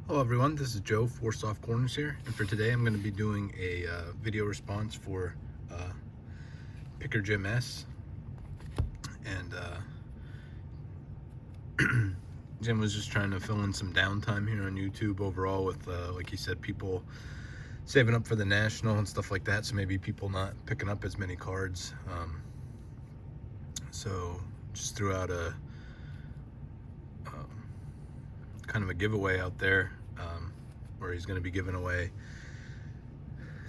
Hello everyone, this is Joe for Soft Corners here, and for today I'm going to be doing a video response for Picker Jim S. And Jim was just trying to fill in some downtime here on YouTube overall with, like he said, people saving up for the National and stuff like that, so maybe people not picking up as many cards. So just threw out a kind of a giveaway out there where he's going to be giving away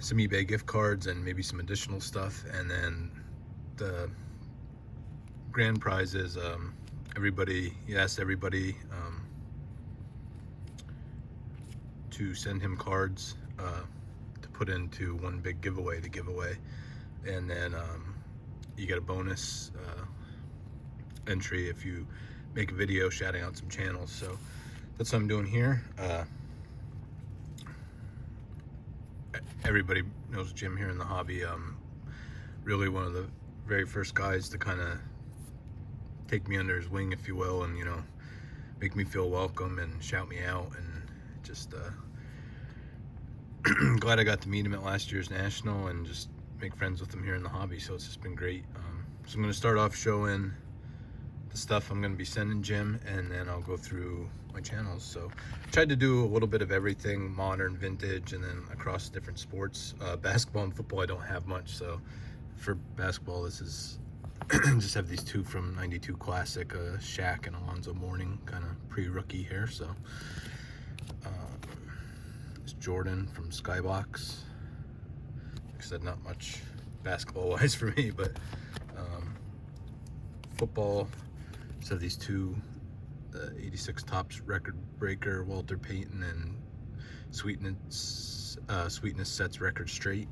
some eBay gift cards and maybe some additional stuff, and then the grand prize is he asked everybody to send him cards to put into one big giveaway to give away, and then you get a bonus entry if you make a video shouting out some channels. So that's what I'm doing here. Everybody knows Jim here in the hobby. Really one of the very first guys to kind of take me under his wing, if you will, and make me feel welcome and shout me out, and just glad I got to meet him at last year's National and just make friends with him here in the hobby. So it's just been great. So I'm going to start off showing the stuff I'm going to be sending Jim, and then I'll go through my channels. So I tried to do a little bit of everything, modern, vintage, and then across different sports. Basketball and football I don't have much, so for basketball this is just have these two from '92 Classic, Shaq and Alonzo Mourning, kind of pre-rookie here. So it's Jordan from Skybox. Like I said, not much basketball wise for me, but football, so have these two, the 86 Topps record breaker Walter Payton and Sweetness sets record straight.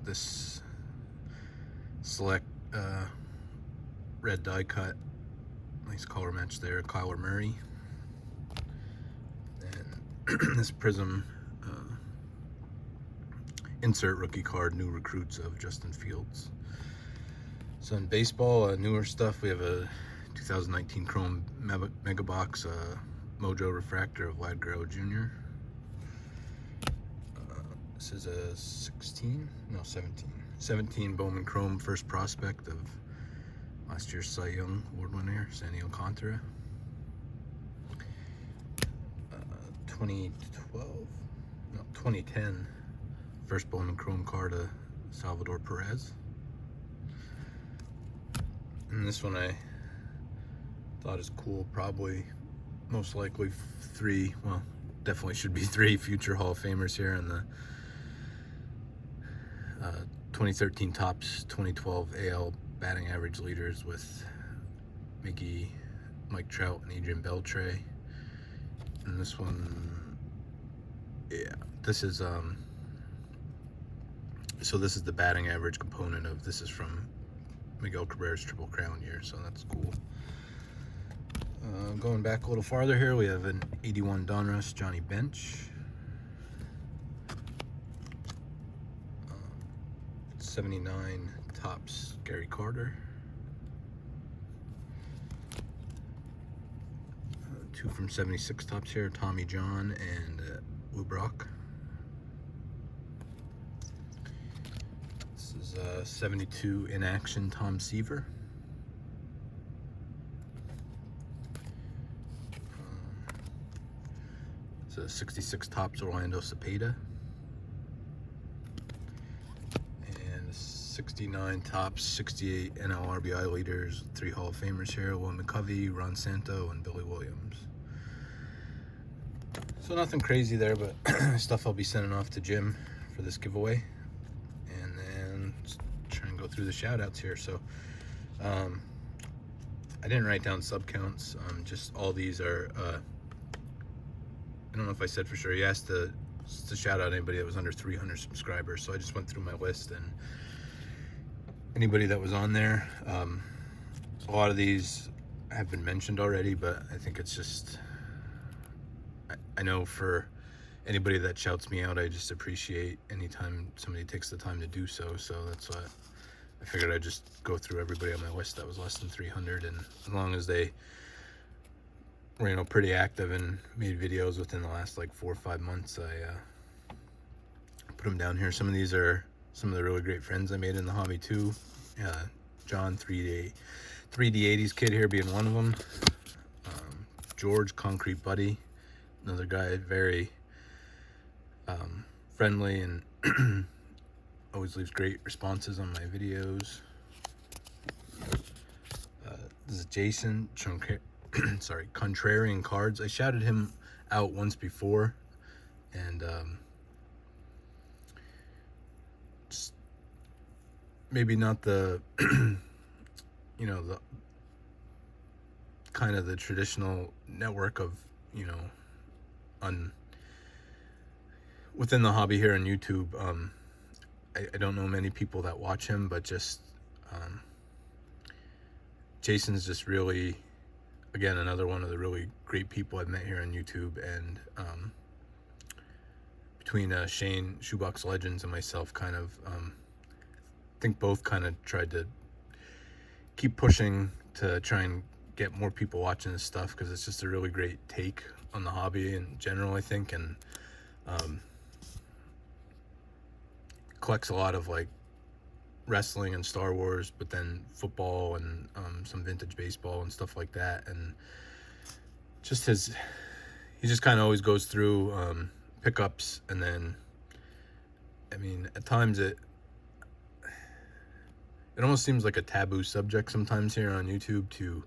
This select red die cut, nice color match there, Kyler Murray. And this Prism insert rookie card, new recruits of Justin Fields. So in baseball, newer stuff, we have a 2019 Chrome Mega Box Mojo Refractor of Vlad Guerrero Jr. This is a 17 Bowman Chrome first prospect of last year's Cy Young Award winner, Sandy Alcantara. 2010 first Bowman Chrome card of Salvador Perez. And this one I thought is cool, probably most likely three, well, definitely should be three future Hall of Famers here in the 2013 Topps 2012 AL batting average leaders with Mickey, Mike Trout, and Adrian Beltre. And this one, yeah, this is so this is the batting average component of this, is from Miguel Cabrera's Triple Crown year, so that's cool. Going back a little farther here, we have an 81 Donruss Johnny Bench. 79 Topps Gary Carter. Two from 76 Topps here, Tommy John and Lou Brock. This is 72 in action Tom Seaver. It's a 66 Topps Orlando Cepeda. And 69 Topps 68 NL RBI leaders, three Hall of Famers here, Will McCovey, Ron Santo, and Billy Williams. So nothing crazy there, but stuff I'll be sending off to Jim for this giveaway. And then try and go through the shout outs here. So I didn't write down sub counts, just all these are I don't know if I said for sure, he asked to shout out anybody that was under 300 subscribers, so I just went through my list, and anybody that was on there, a lot of these have been mentioned already, but I think it's just, I know for anybody that shouts me out, I just appreciate anytime somebody takes the time to do so. So that's why I figured I'd just go through everybody on my list that was less than 300, and as long as they were, you know, pretty active and made videos within the last like 4 or 5 months. I put them down here. Some of these are some of the really great friends I made in the hobby too. John 3D80s kid here being one of them. George Concrete Buddy, another guy, very friendly and always leaves great responses on my videos. This is Jason sorry, Contrarian Cards. I shouted him out once before, and just maybe not the you know, the kind of the traditional network of, you know, within the hobby here on YouTube. I don't know many people that watch him, but just Jason's just really, again, another one of the really great people I've met here on YouTube. And between Shane, Shoebox Legends, and myself, kind of I think both kind of tried to keep pushing to try and get more people watching this stuff, because it's just a really great take on the hobby in general, I think. And collects a lot of like wrestling and Star Wars, but then football and some vintage baseball and stuff like that. And just he just kind of always goes through pickups, and then, I mean, at times it almost seems like a taboo subject sometimes here on YouTube to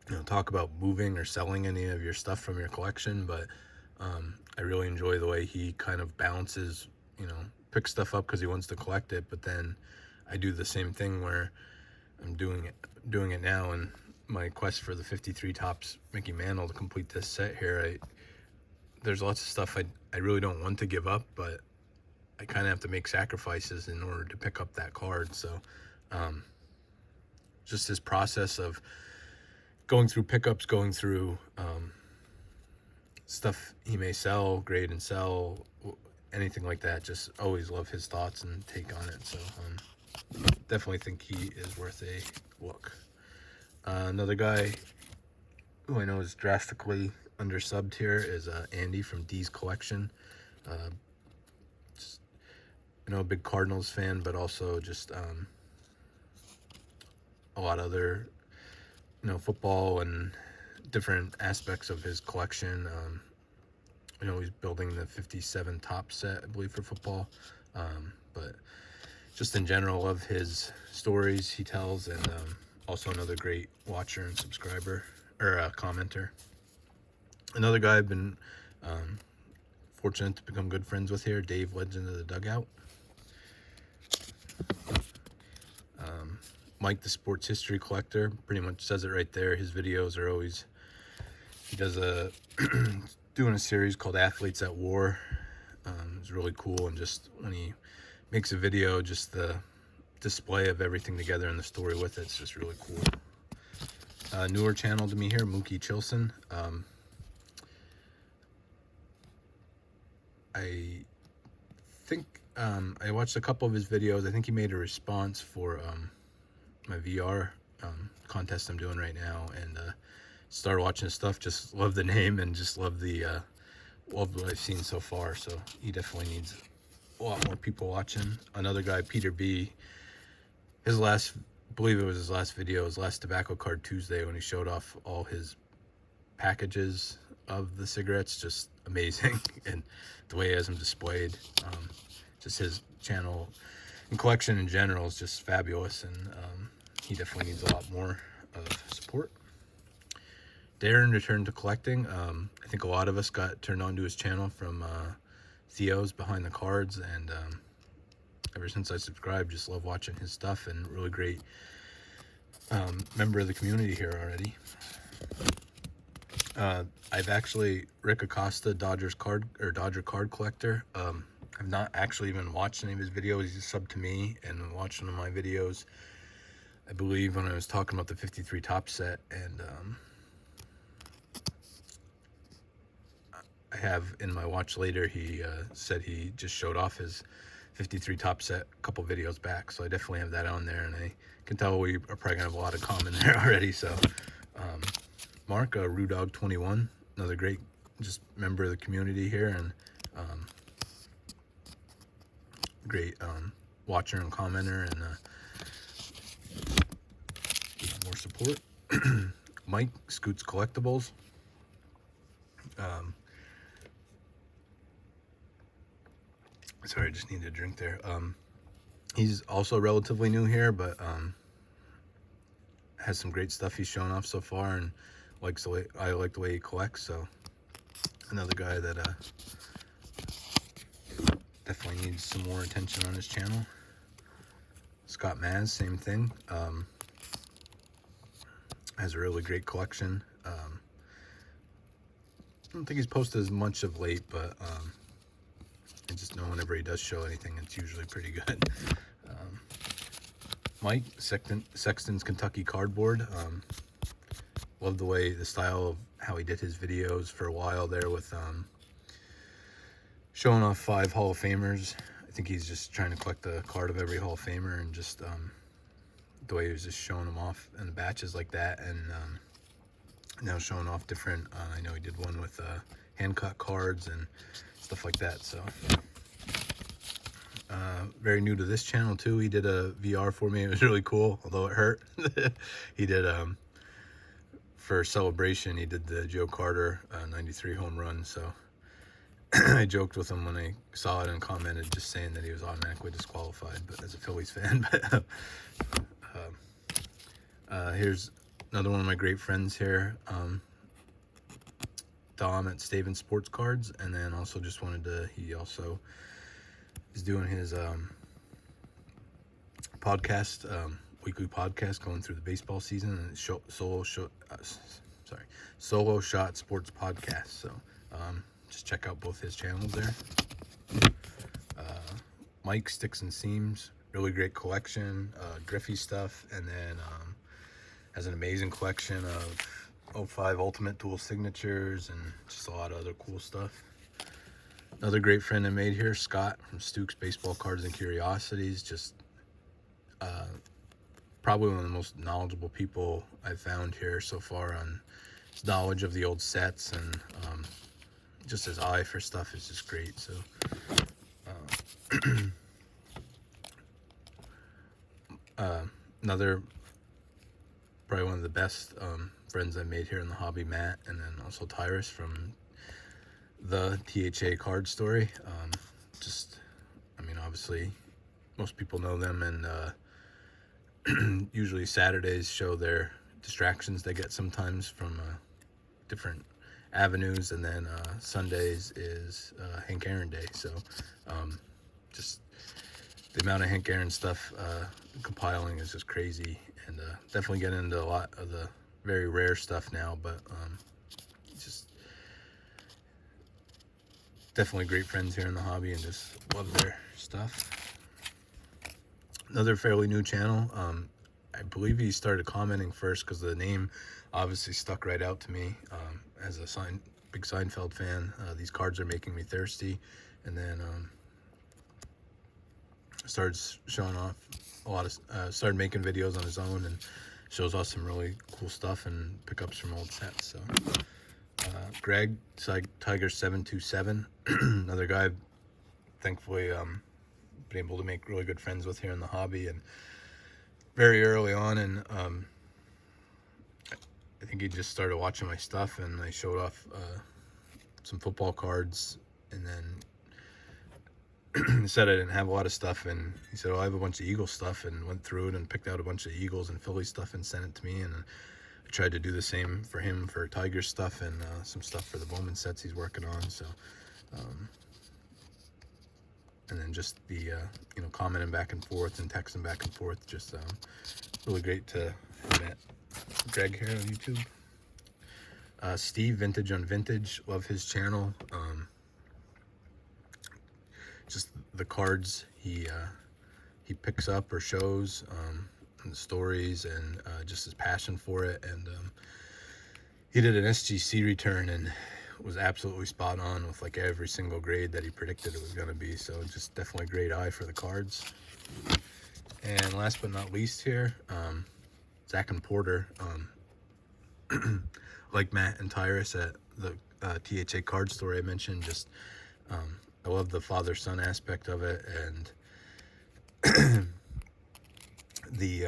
you know, talk about moving or selling any of your stuff from your collection. But I really enjoy the way he kind of balances, you know, picks stuff up because he wants to collect it, but then I do the same thing where I'm doing it now. And my quest for the 53 Topps Mickey Mantle to complete this set here, there's lots of stuff I really don't want to give up, but I kind of have to make sacrifices in order to pick up that card. So just this process of going through pickups, going through stuff he may sell, grade and sell, anything like that. Just always love his thoughts and take on it. So definitely think he is worth a look. Another guy who I know is drastically undersubbed here is Andy from D's Collection. Just, you know, a big Cardinals fan, but also just a lot of other, you know, football and different aspects of his collection. You know, he's building the 57 Topps set, I believe, for football. But just in general, love his stories he tells, and also another great watcher and subscriber, or commenter. Another guy I've been fortunate to become good friends with here, Dave, Legend of the Dugout. Mike, the Sports History Collector, pretty much says it right there. His videos are always, he does doing a series called Athletes at War. It's really cool, and just when he makes a video, just the display of everything together and the story with it's just really cool. Newer channel to me here, Mookie Chilson. I think I watched a couple of his videos. I think he made a response for my VR contest I'm doing right now, and started watching his stuff. Just love the name and just love love what I've seen so far. So he definitely needs a lot more people watching. Another guy, Peter B, his last, I believe it was his last video, his last Tobacco Card Tuesday, when he showed off all his packages of the cigarettes, just amazing. And the way he has them displayed, just his channel and collection in general is just fabulous, and he definitely needs a lot more of support. Darren returned to collecting. I think a lot of us got turned on to his channel from Theo's Behind the Cards, and ever since I subscribed, just love watching his stuff, and really great member of the community here already. I've actually, Rick Acosta, Dodger card collector. I've not actually even watched any of his videos. He's subbed to me and watched one of my videos, I believe, when I was talking about the 53 Topps set. And I have in my watch later, he said he just showed off his 53 Topps set a couple videos back. So I definitely have that on there, and I can tell we are probably gonna have a lot of common there already. So Mark, Rudog21, another great just member of the community here, and great watcher and commenter, and more support. Mike, Scoots Collectibles. Sorry, I just needed a drink there. He's also relatively new here, but has some great stuff he's shown off so far, and likes the way I like the way he collects. So another guy that definitely needs some more attention on his channel. Scott Maz, same thing. Has a really great collection. I don't think he's posted as much of late, but I just know whenever he does show anything, it's usually pretty good. Mike, Sexton's Kentucky Cardboard. Love the style of how he did his videos for a while there with showing off 5 Hall of Famers. I think he's just trying to collect the card of every Hall of Famer, and just the way he was just showing them off in batches like that, and now showing off different, I know he did one with hand cut cards and stuff like that. So very new to this channel too. He did a VR for me. It was really cool, although it hurt. He did for celebration, he did the Joe Carter 93 home run. So I joked with him when I saw it and commented, just saying that he was automatically disqualified, but as a Phillies fan. Here's another one of my great friends here, Dom at Staven Sports Cards. And then also just wanted to, he also is doing his podcast, weekly podcast, going through the baseball season, and Solo Shot Sports Podcast. So just check out both his channels there. Mike, Sticks and Seams, really great collection, Griffey stuff, and then has an amazing collection of 05 Ultimate Dual signatures and just a lot of other cool stuff. Another great friend I made here, Scott from Stukes Baseball Cards and Curiosities. Just probably one of the most knowledgeable people I've found here so far on his knowledge of the old sets, and just his eye for stuff is just great. So another probably one of the best friends I made here in the hobby, Matt, and then also Tyrus from the THA Card Story. Just, I mean, obviously most people know them, and usually Saturdays show their distractions they get sometimes from different avenues, and then Sundays is Hank Aaron Day. So just the amount of Hank Aaron stuff compiling is just crazy, and definitely getting into a lot of the very rare stuff now, but just definitely great friends here in the hobby, and just love their stuff. Another fairly new channel. I believe he started commenting first because the name obviously stuck right out to me as a big Seinfeld fan. These cards are making me thirsty, and then started showing off a lot of started making videos on his own, and shows off some really cool stuff and pickups from old sets. So Greg, Tiger 727, another guy I've thankfully been able to make really good friends with here in the hobby, and very early on, and I think he just started watching my stuff, and I showed off some football cards, and then said I didn't have a lot of stuff, and he said, "Oh, I have a bunch of Eagle stuff," and went through it and picked out a bunch of Eagles and Philly stuff and sent it to me, and I tried to do the same for him for Tiger stuff and some stuff for the Bowman sets he's working on. So and then just the commenting back and forth and texting back and forth, just really great to have met Greg here on YouTube. Steve, Vintage on Vintage, love his channel. Just the cards he picks up or shows, and the stories, and just his passion for it. And he did an SGC return and was absolutely spot on with like every single grade that he predicted it was going to be. So just definitely a great eye for the cards. And last but not least here, Zach and Porter. like Matt and Tyrus at the THA card store I mentioned, just I love the father-son aspect of it, and the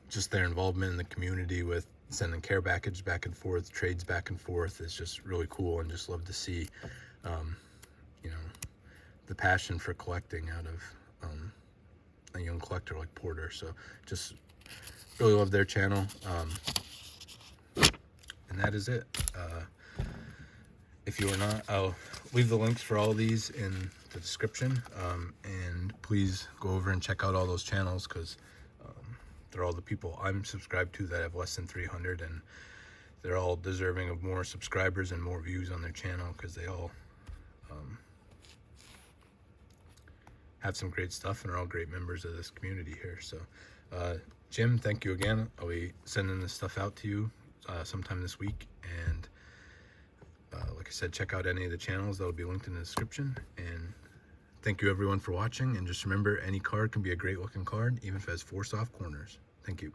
just their involvement in the community with sending care package back and forth, trades back and forth is just really cool, and just love to see you know, the passion for collecting out of a young collector like Porter. So just really love their channel, and that is it. If you are not, I'll leave the links for all these in the description, and please go over and check out all those channels, because they're all the people I'm subscribed to that have less than 300, and they're all deserving of more subscribers and more views on their channel, because they all have some great stuff and are all great members of this community here. So Jim, thank you again. I'll be sending this stuff out to you sometime this week, and like I said, check out any of the channels that will be linked in the description. And thank you everyone for watching, and just remember, any card can be a great looking card, even if it has 4 soft corners. Thank you.